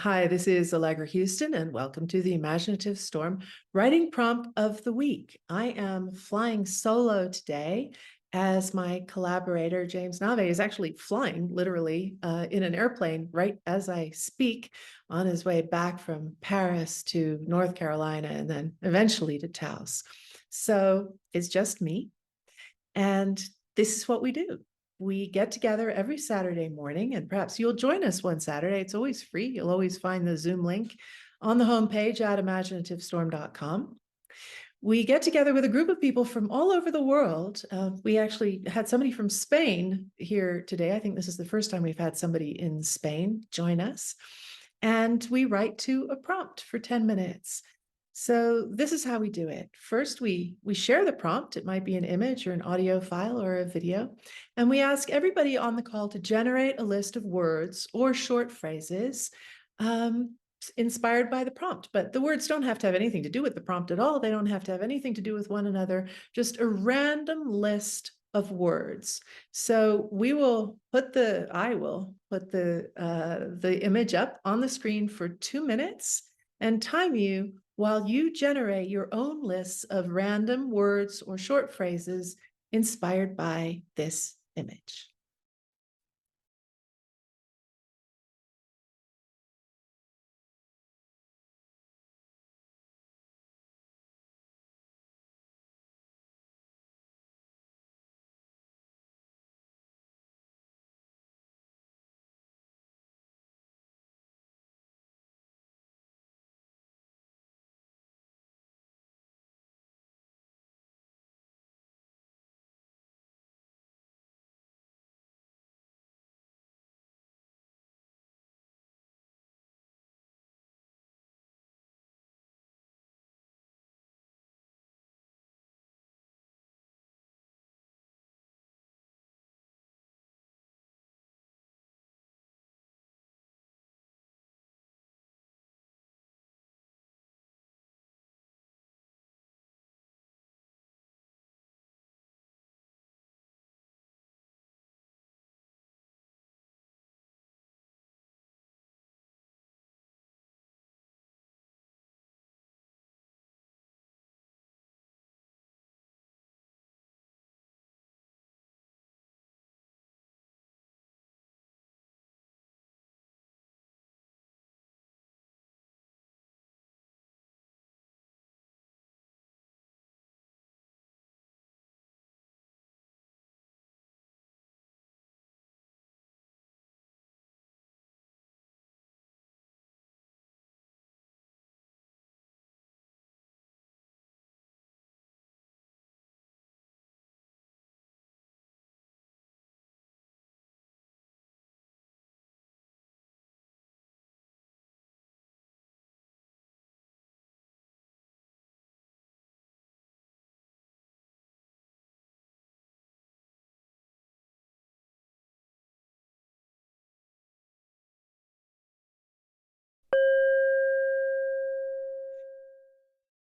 Hi, this is Allegra Houston, and welcome to the Imaginative Storm Writing Prompt of the Week. I am flying solo today as my collaborator, James Nave, is actually flying literally in an airplane right as I speak on his way back from Paris to North Carolina and then eventually to Taos. So it's just me. And this is what we do. We get together every Saturday morning, and perhaps you'll join us one Saturday. It's always free. You'll always find the Zoom link on the homepage at imaginativestorm.com. We get together with a group of people from all over the world. We actually had somebody from Spain here today. I think this is the first time we've had somebody in Spain join us. And we write to a prompt for 10 minutes. So this is how we do it. First, we share the prompt. It might be an image or an audio file or a video. And we ask everybody on the call to generate a list of words or short phrases inspired by the prompt. But the words don't have to have anything to do with the prompt at all. They don't have to have anything to do with one another, just a random list of words. So I will put the image up on the screen for 2 minutes and time you while you generate your own lists of random words or short phrases inspired by this image.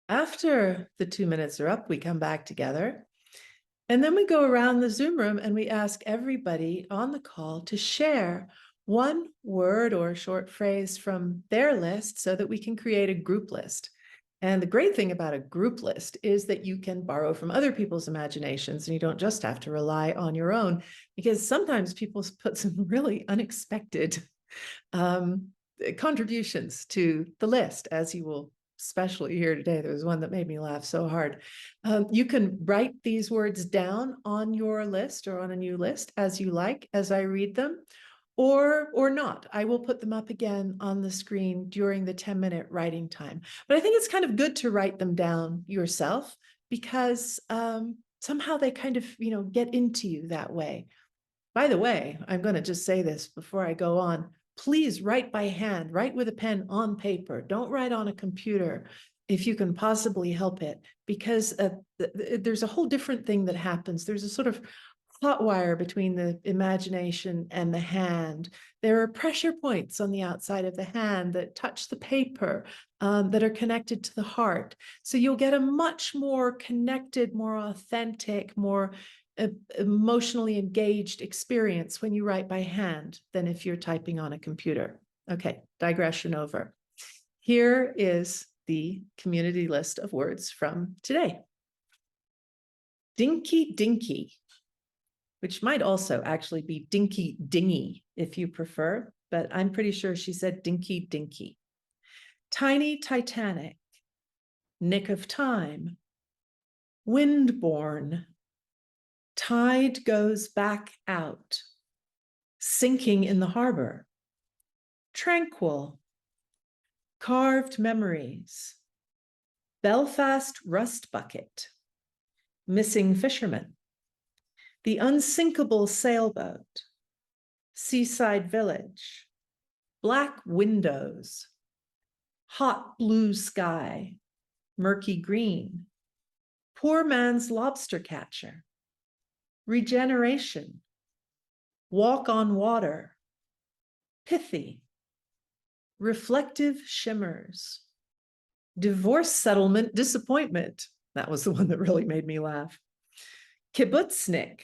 After the 2 minutes are up, we come back together. And then we go around the Zoom room and we ask everybody on the call to share one word or short phrase from their list so that we can create a group list. And the great thing about a group list is that you can borrow from other people's imaginations and you don't just have to rely on your own, because sometimes people put some really unexpected contributions to the list, as you will especially here today. There was one that made me laugh so hard. You can write these words down on your list or on a new list as you like, as I read them, or not. I will put them up again on the screen during the 10-minute writing time. But I think it's kind of good to write them down yourself, because somehow they kind of, get into you that way. By the way, I'm going to just say this before I go on. Please write by hand, write with a pen on paper. Don't write on a computer if you can possibly help it, because there's a whole different thing that happens. There's a sort of hot wire between the imagination and the hand. There are pressure points on the outside of the hand that touch the paper, that are connected to the heart. So you'll get a much more connected, more authentic, more emotionally engaged experience when you write by hand than if you're typing on a computer. Okay, digression over. Here is the community list of words from today. Dinky dinky, which might also actually be dinky dingy if you prefer, but I'm pretty sure she said dinky dinky. Tiny Titanic, nick of time, windborne, tide goes back out, sinking in the harbor, tranquil, carved memories, Belfast rust bucket, missing fisherman, the unsinkable sailboat, seaside village, black windows, hot blue sky, murky green, poor man's lobster catcher, regeneration, walk on water, pithy, reflective shimmers, divorce settlement disappointment. That was the one that really made me laugh. Kibbutznik,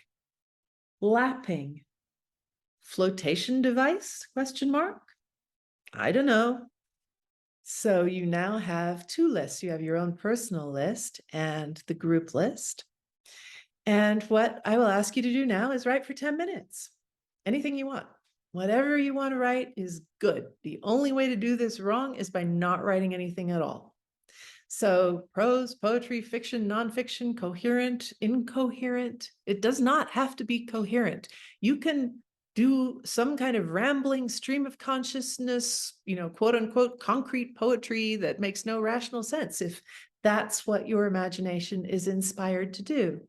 lapping, flotation device, question mark? I don't know. So you now have two lists. You have your own personal list and the group list. And what I will ask you to do now is write for 10 minutes. Anything you want. Whatever you want to write is good. The only way to do this wrong is by not writing anything at all. So prose, poetry, fiction, nonfiction, coherent, incoherent. It does not have to be coherent. You can do some kind of rambling stream of consciousness, quote unquote, concrete poetry that makes no rational sense if that's what your imagination is inspired to do.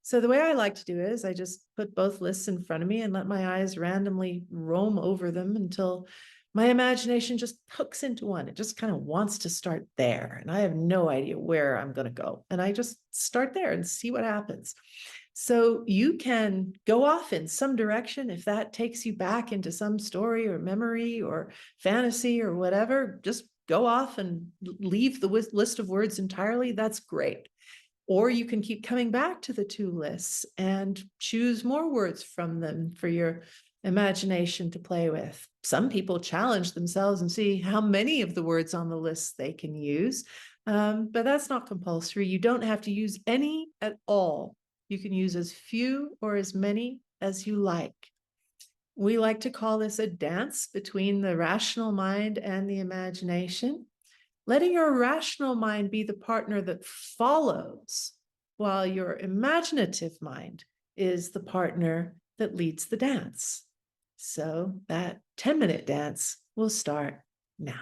So the way I like to do it is I just put both lists in front of me and let my eyes randomly roam over them until my imagination just hooks into one. It just kind of wants to start there. And I have no idea where I'm going to go. And I just start there and see what happens. So you can go off in some direction. If that takes you back into some story or memory or fantasy or whatever, just go off and leave the list of words entirely. That's great. Or you can keep coming back to the two lists and choose more words from them for your imagination to play with. Some people challenge themselves and see how many of the words on the list they can use, but that's not compulsory. You don't have to use any at all. You can use as few or as many as you like. We like to call this a dance between the rational mind and the imagination. Letting your rational mind be the partner that follows, while your imaginative mind is the partner that leads the dance. So that 10-minute dance will start now.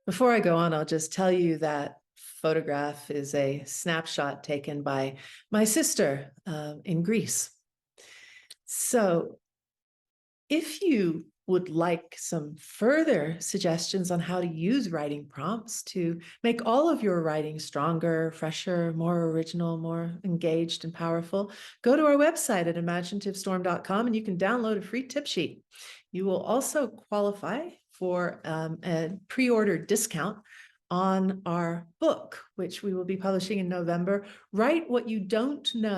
Before I go on, I'll just tell you that photograph is a snapshot taken by my sister in Greece. So if you would like some further suggestions on how to use writing prompts to make all of your writing stronger, fresher, more original, more engaged and powerful, go to our website at imaginativestorm.com and you can download a free tip sheet. You will also qualify for a pre-order discount on our book, which we will be publishing in November. Write What You Don't Know